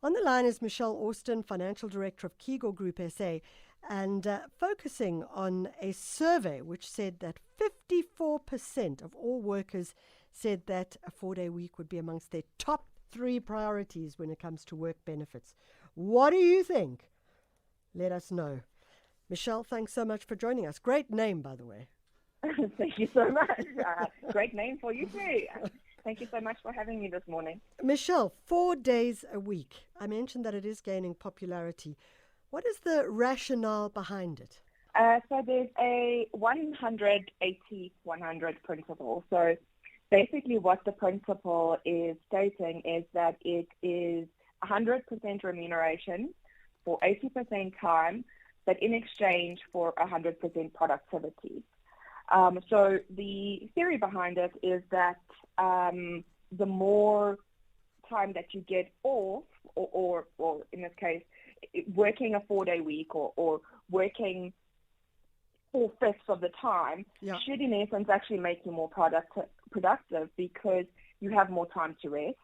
On the line is Michelle Austin, Financial Director of Kegel Group SA, and focusing on a survey which said that 54% of all workers said that a 4-day week would be amongst their top 3 priorities when it comes to work benefits. What do you think? Let us know. Michelle, thanks so much for joining us. Great name, by the way. Thank you so much. Great name for you too. Thank you so much for having me this morning. Michelle, 4 days a week. I mentioned that it is gaining popularity. What is the rationale behind it? So there's a 100-80-100 principle. So basically what the principle is stating is that it is 100% remuneration for 80% time, but in exchange for 100% productivity. So the theory behind it is that the more time that you get off, or in this case, working a 4-day week or working 4/5 of the time, should in essence actually make you more productive because you have more time to rest.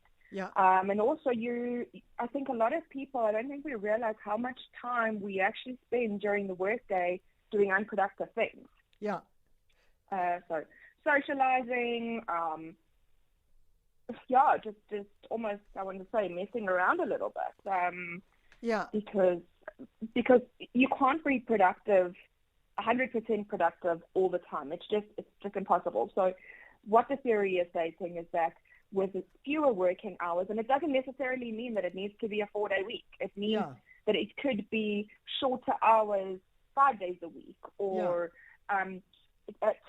And also I think a lot of people, I don't think we realize how much time we actually spend during the workday doing unproductive things. So socializing, just almost, I want to say, messing around a little bit. Because you can't be productive, 100% productive all the time. It's just impossible. So what the theory is stating is that with fewer working hours, and it doesn't necessarily mean that it needs to be a 4-day week. It means that it could be shorter hours, 5 days a week, or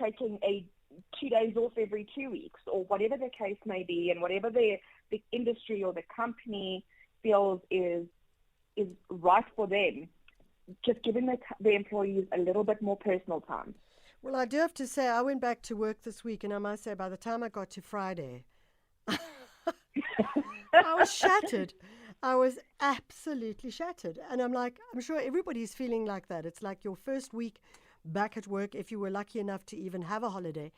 taking 2 days off every 2 weeks, or whatever the case may be, and whatever the industry or the company feels is right for them, just giving the employees a little bit more personal time. Well, I do have to say, I went back to work this week, and I must say, by the time I got to Friday, I was shattered. I was absolutely shattered. And I'm sure everybody's feeling like that. It's like your first week back at work, if you were lucky enough to even have a holiday,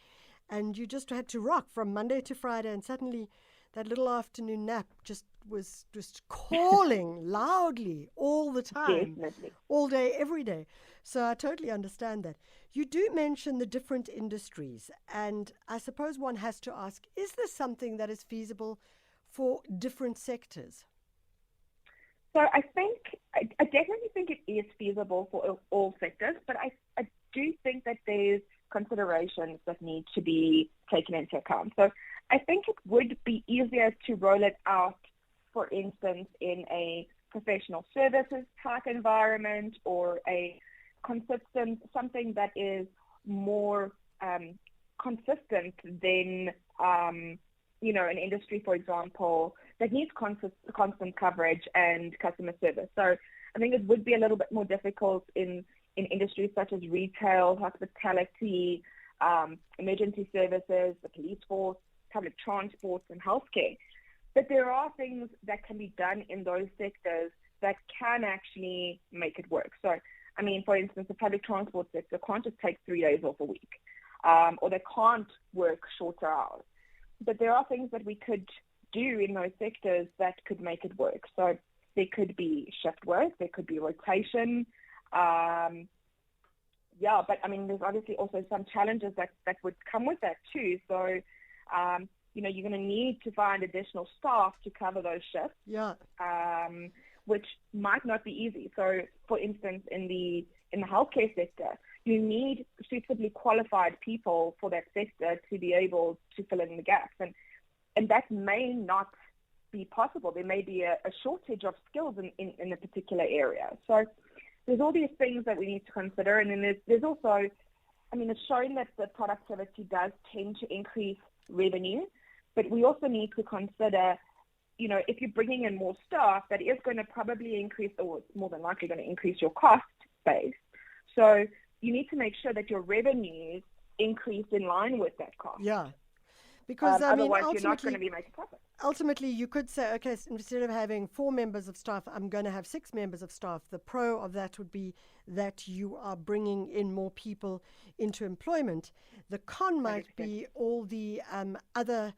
and you just had to rock from Monday to Friday, and suddenly that little afternoon nap was just calling loudly all the time. Definitely. All day, every day. So I totally understand that. You do mention the different industries, and I suppose one has to ask, is this something that is feasible for different sectors? So I definitely think it is feasible for all sectors, but I do think that there's considerations that need to be taken into account. So I think it would be easier to roll it out, for instance, in a professional services type environment, or something that is more consistent than an industry, for example, that needs constant coverage and customer service. So I think it would be a little bit more difficult in industries such as retail, hospitality, emergency services, the police force, public transport, and healthcare. But there are things that can be done in those sectors that can actually make it work. So, I mean, for instance, the public transport sector can't just take 3 days off a week, or they can't work shorter hours. But there are things that we could do in those sectors that could make it work. So there could be shift work, there could be rotation. But I mean, there's obviously also some challenges that would come with that too. So, you're going to need to find additional staff to cover those shifts, which might not be easy. So, for instance, in the healthcare sector, you need suitably qualified people for that sector to be able to fill in the gaps, and that may not be possible. There may be a shortage of skills in a particular area. So there's all these things that we need to consider, and then there's also, I mean, it's shown that the productivity does tend to increase revenue, but we also need to consider, if you're bringing in more staff, that is going to probably increase, or it's more than likely going to increase your cost base. So you need to make sure that your revenues increase in line with that cost. Because otherwise you're not going to be making profit. Ultimately, you could say, okay, instead of having 4 members of staff, I'm going to have 6 members of staff. The pro of that would be that you are bringing in more people into employment. The con might be all the other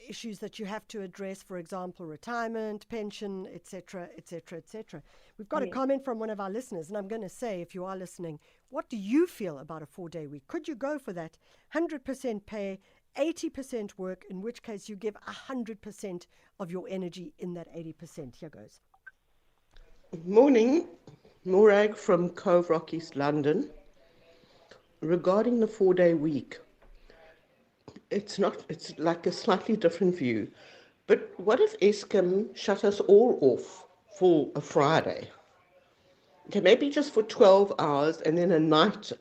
issues that you have to address, for example, retirement, pension, etc., etc., etc. We've got a comment from one of our listeners, and I'm going to say, if you are listening, what do you feel about a 4-day week? Could you go for that? 100% pay, 80% work, in which case you give 100% of your energy in that 80%. Here goes. Morning, Morag from Cove Rock, East London. Regarding the 4-day week, it's like a slightly different view. But what if Eskom shut us all off for a Friday? Okay, maybe just for 12 hours and then a night,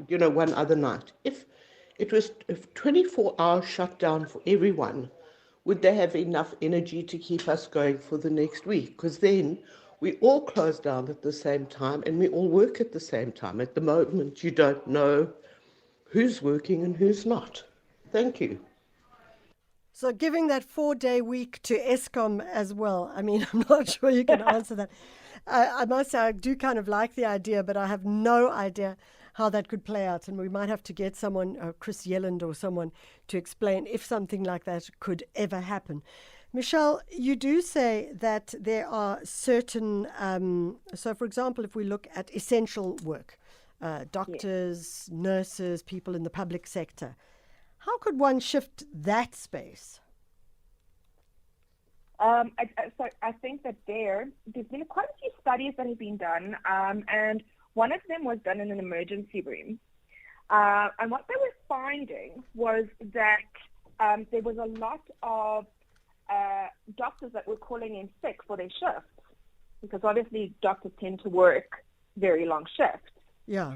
one other night. If it was a 24-hour shutdown for everyone, would they have enough energy to keep us going for the next week? Because then we all close down at the same time and we all work at the same time. At the moment, you don't know who's working and who's not. Thank you. So giving that 4-day week to Eskom as well, I mean, I'm not sure you can answer that. I must say I do kind of like the idea, but I have no idea how that could play out. And we might have to get someone, Chris Yelland or someone, to explain if something like that could ever happen. Michelle, you do say that there are certain, so for example, if we look at essential work, doctors, nurses, people in the public sector, how could one shift that space? So I think that there's been quite a few studies that have been done, and one of them was done in an emergency room. And what they were finding was that there was a lot of doctors that were calling in sick for their shifts, because obviously doctors tend to work very long shifts. Yeah.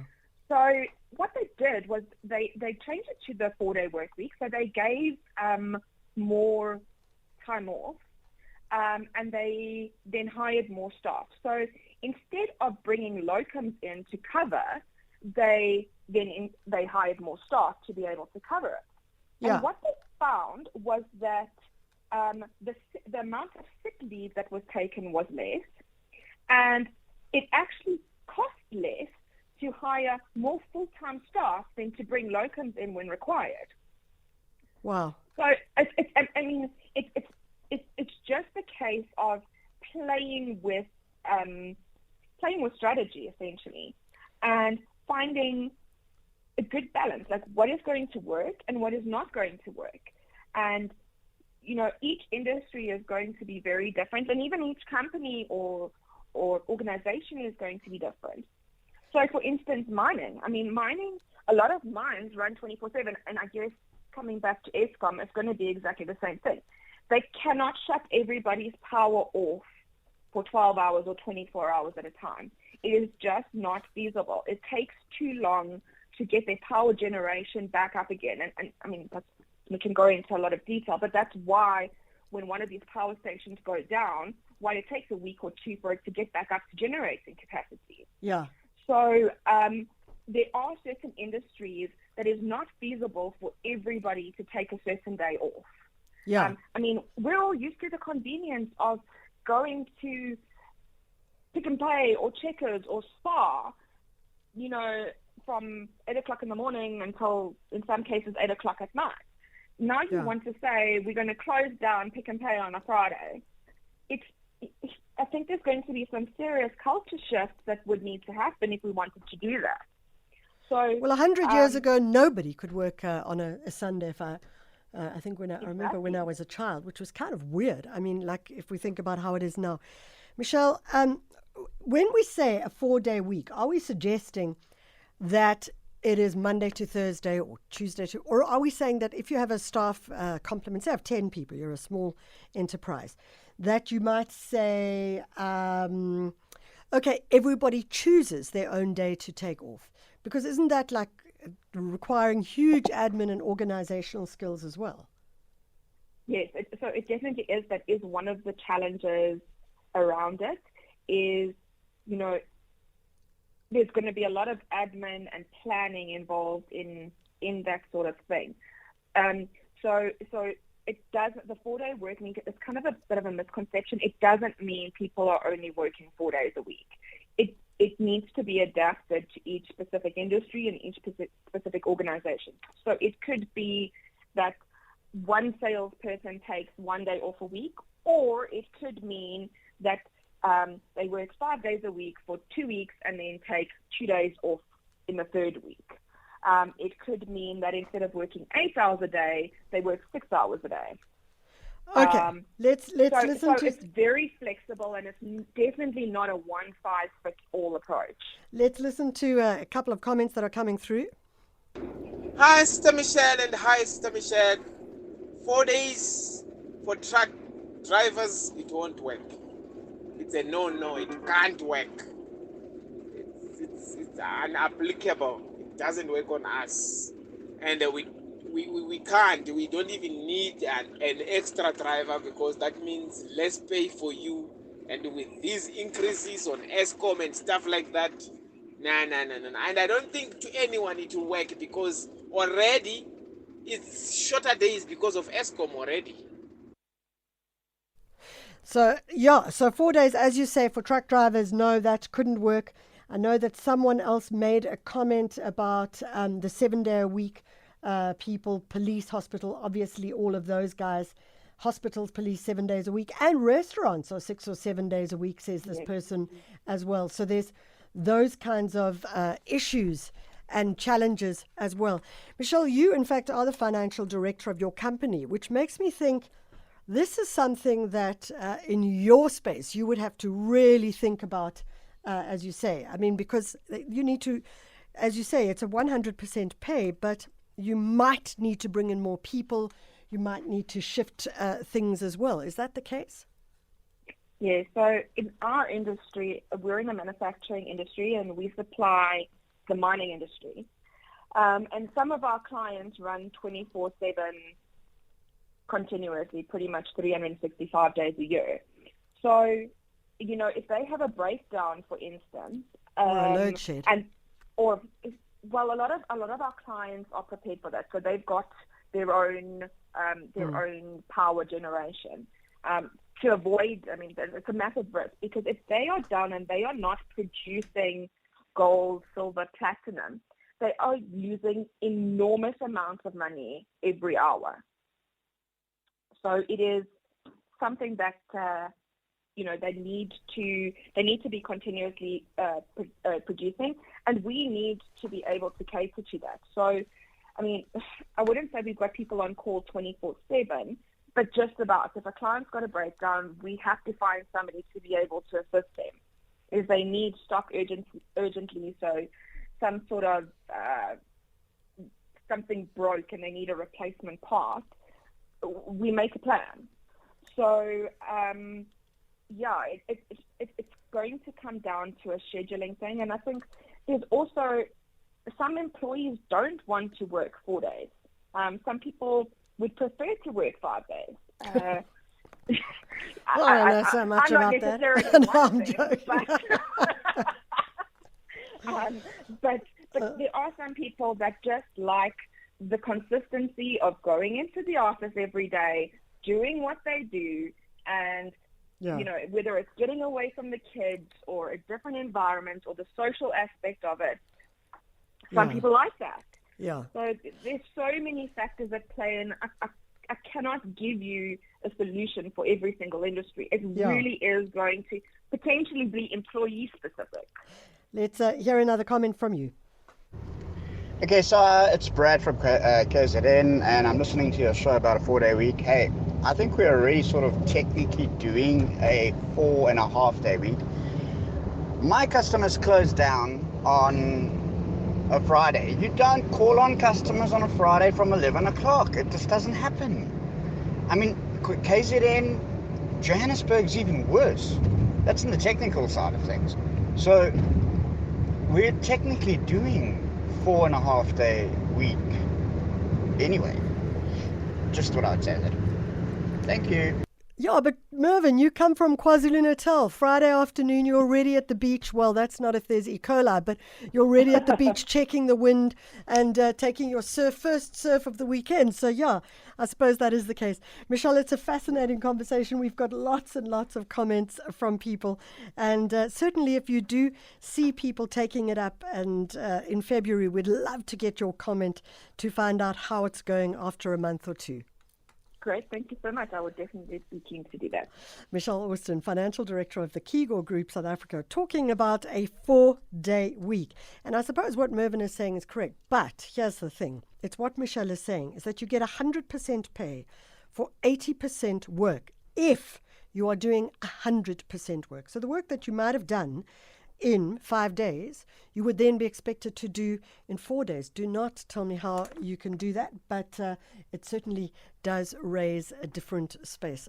So what they did was they changed it to the 4-day work week. So they gave more time off, and they then hired more staff. So instead of bringing locums in to cover, they hired more staff to be able to cover it. Yeah. And what they found was that the amount of sick leave that was taken was less, and it actually cost less to hire more full-time staff than to bring locums in when required. Wow. So it's just a case of playing with strategy, essentially, and finding a good balance, like what is going to work and what is not going to work. And each industry is going to be very different, and even each company or organization is going to be different. So, for instance, mining, a lot of mines run 24/7, and I guess coming back to Eskom, it's going to be exactly the same thing. They cannot shut everybody's power off for 12 hours or 24 hours at a time. It is just not feasible. It takes too long to get their power generation back up again. And we can go into a lot of detail, but that's why when one of these power stations goes down, why it takes a week or two for it to get back up to generating capacity. Yeah. So there are certain industries that is not feasible for everybody to take a certain day off. Yeah. We're all used to the convenience of going to Pick n Pay or Checkers or Spar, from 8 o'clock in the morning until, in some cases, 8 o'clock at night. Now you want to say we're going to close down Pick n Pay on a Friday. I think there's going to be some serious culture shifts that would need to happen if we wanted to do that. So, 100 years ago, nobody could work on a Sunday. I think I remember when I was a child, which was kind of weird. If we think about how it is now. Michelle, when we say a 4-day week, are we suggesting that it is Monday to Thursday or Tuesday to, or are we saying that if you have a staff complement, say of 10 people, you're a small enterprise, that you might say, okay, everybody chooses their own day to take off? Because isn't that like requiring huge admin and organizational skills as well? Yes, so it definitely is. That is one of the challenges around it is, there's going to be a lot of admin and planning involved in that sort of thing. So it doesn't, the 4-day work week is kind of a bit of a misconception. It doesn't mean people are only working 4 days a week. It needs to be adapted to each specific industry and each specific organization. So it could be that one salesperson takes 1 day off a week, or it could mean that they work 5 days a week for 2 weeks and then take 2 days off in the third week. It could mean that instead of working 8 hours a day, they work 6 hours a day. Okay, let's listen so to... it's very flexible, and it's definitely not a one-size-fits-all approach. Let's listen to a couple of comments that are coming through. Hi, Sister Michelle, and hi, Sister Michelle. 4 days for truck drivers, it won't work. It's a no, it can't work. It's unapplicable. It doesn't work on us. And we can't. We don't even need an extra driver, because that means less pay for you. And with these increases on Eskom and stuff like that, no. And I don't think to anyone it will work, because already it's shorter days because of Eskom already. So 4 days, as you say, for truck drivers, no, that couldn't work. I know that someone else made a comment about the 7 day a week people, police, hospital, obviously all of those guys, hospitals, police 7 days a week, and restaurants are 6 or 7 days a week, says this person as well. So there's those kinds of issues and challenges as well. Michelle, you in fact are the financial director of your company, which makes me think this is something that in your space you would have to really think about, as you say. I mean, because you need to, as you say, it's a 100% pay, but you might need to bring in more people. You might need to shift things as well. Is that the case? Yeah, so in our industry, we're in the manufacturing industry, and we supply the mining industry. And some of our clients run 24/7 continuously, pretty much 365 days a year. So, if they have a breakdown, for instance, or a load shed, a lot of our clients are prepared for that. So they've got their own power generation. To avoid, it's a massive risk, because if they are down and they are not producing gold, silver, platinum, they are losing enormous amounts of money every hour. So it is something that they need to be continuously producing, and we need to be able to cater to that. So, I wouldn't say we've got people on call 24/7, but just about. If a client's got a breakdown, we have to find somebody to be able to assist them. If they need stock urgently, so some sort of something broke and they need a replacement part, we make a plan. So, it's going to come down to a scheduling thing. And I think there's also some employees don't want to work 4 days. Some people would prefer to work 5 days. I don't know so much about that. But there are some people that just like the consistency of going into the office every day, doing what they do, and whether it's getting away from the kids or a different environment or the social aspect of it. Some people like that. Yeah. So there's so many factors at play, and I cannot give you a solution for every single industry. It really is going to potentially be employee specific. Let's hear another comment from you. Okay, so it's Brad from KZN, and I'm listening to your show about a 4 day week. Hey, I think we're already sort of technically doing a 4.5 day week. My customers close down on a Friday. You don't call on customers on a Friday from 11 o'clock. It just doesn't happen. KZN, Johannesburg's even worse. That's in the technical side of things. So we're technically doing 4.5 day week anyway. Just what I'd say there. Thank you. Yeah, but Mervyn, you come from KwaZulu-Natal. Friday afternoon, you're already at the beach. Well, that's not if there's E. coli, but you're already at the beach checking the wind and taking your first surf of the weekend. So, yeah, I suppose that is the case. Michelle, it's a fascinating conversation. We've got lots and lots of comments from people. And certainly if you do see people taking it up, and in February, we'd love to get your comment to find out how it's going after a month or two. great. Thank you so much. I would definitely be keen to do that. Michelle Austin, Financial Director of the Kegor Group South Africa, talking about a 4-day week. And I suppose what Mervyn is saying is correct. But here's the thing. It's what Michelle is saying, is that you get 100% pay for 80% work if you are doing 100% work. So the work that you might have done in 5 days, you would then be expected to do in 4 days. Do not tell me how you can do that, but it certainly does raise a different space.